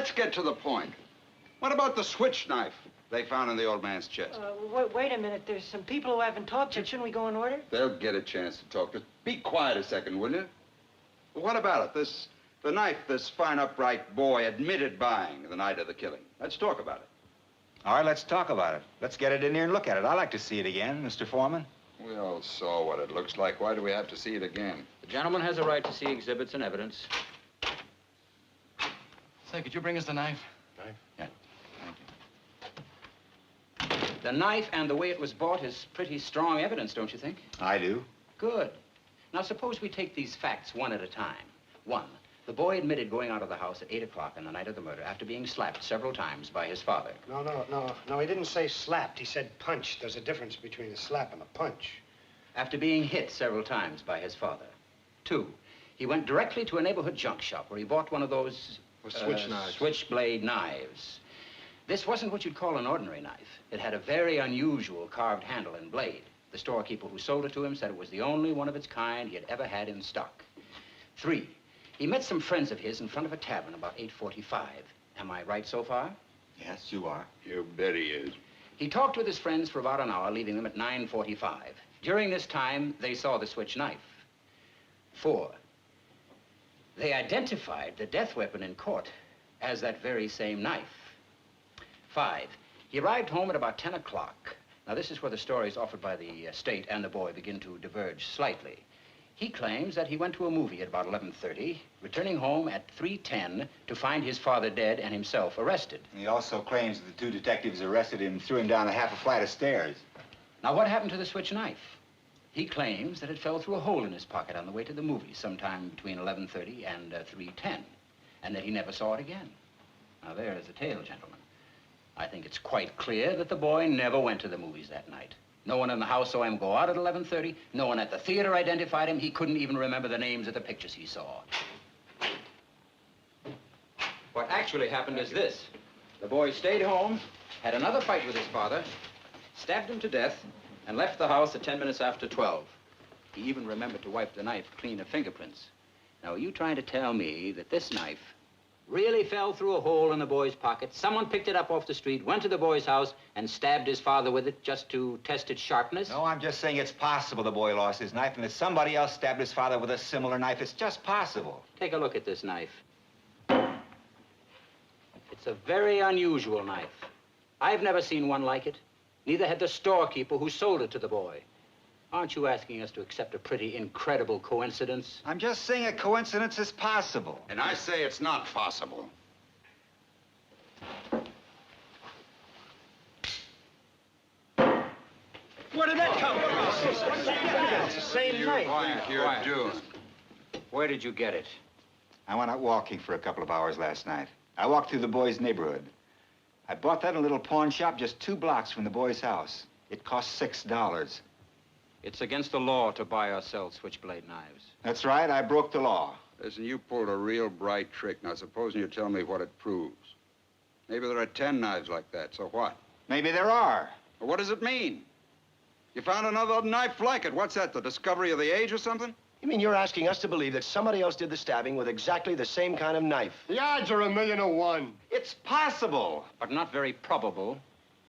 let's get to the point. What about the switch knife they found in the old man's chest? Wait a minute. There's some people who haven't talked yet. Shouldn't we go in order? They'll get a chance to talk. Just be quiet a second, will you? Well, what about it? The knife this fine, upright boy admitted buying the night of the killing. Let's talk about it. All right, let's talk about it. Let's get it in here and look at it. I'd like to see it again, Mr. Foreman. We all saw what it looks like. Why do we have to see it again? The gentleman has a right to see exhibits and evidence. Say, could you bring us the knife? Knife? Yeah. Thank you. The knife and the way it was bought is pretty strong evidence, don't you think? I do. Good. Now, suppose we take these facts one at a time. One, the boy admitted going out of the house at 8 o'clock on the night of the murder after being slapped several times by his father. No, he didn't say slapped. He said punched. There's a difference between a slap and a punch. After being hit several times by his father. Two, he went directly to a neighborhood junk shop where he bought one of those... switch knives. Switchblade knives. This wasn't what you'd call an ordinary knife. It had a very unusual carved handle and blade. The storekeeper who sold it to him said it was the only one of its kind he had ever had in stock. Three, he met some friends of his in front of a tavern about 8:45. Am I right so far? Yes, you are. You bet he is. He talked with his friends for about an hour, leaving them at 9:45. During this time, they saw the switch knife. Four, they identified the death weapon in court as that very same knife. Five, he arrived home at about 10 o'clock. Now, this is where the stories offered by the state and the boy begin to diverge slightly. He claims that he went to a movie at about 11:30, returning home at 3:10 to find his father dead and himself arrested. He also claims that the two detectives arrested him and threw him down a half a flight of stairs. Now, what happened to the switch knife? He claims that it fell through a hole in his pocket on the way to the movie sometime between 11:30 and 3:10, and that he never saw it again. Now, there is the tale, gentlemen. I think it's quite clear that the boy never went to the movies that night. No one in the house saw him go out at 11:30. No one at the theater identified him. He couldn't even remember the names of the pictures he saw. What actually happened is this. The boy stayed home, had another fight with his father, stabbed him to death, and left the house at 10 minutes after 12. He even remembered to wipe the knife clean of fingerprints. Now, are you trying to tell me that this knife really fell through a hole in the boy's pocket? Someone picked it up off the street, went to the boy's house, and stabbed his father with it just to test its sharpness? No, I'm just saying it's possible the boy lost his knife and that somebody else stabbed his father with a similar knife. It's just possible. Take a look at this knife. It's a very unusual knife. I've never seen one like it. Neither had the storekeeper who sold it to the boy. Aren't you asking us to accept a pretty incredible coincidence? I'm just saying a coincidence is possible. And I say it's not possible. Where did that come from? It's the same knife. Quiet, you're doomed. Where did you get it? I went out walking for a couple of hours last night. I walked through the boy's neighborhood. I bought that in a little pawn shop just 2 blocks from the boy's house. It cost $6. It's against the law to buy or sell switchblade knives. That's right, I broke the law. Listen, you pulled a real bright trick. Now, supposing you tell me what it proves. Maybe there are 10 knives like that, so what? Maybe there are. Well, what does it mean? You found another knife like it. What's that, the discovery of the age or something? You mean you're asking us to believe that somebody else did the stabbing with exactly the same kind of knife? The odds are 1,000,000 to 1. It's possible. But not very probable.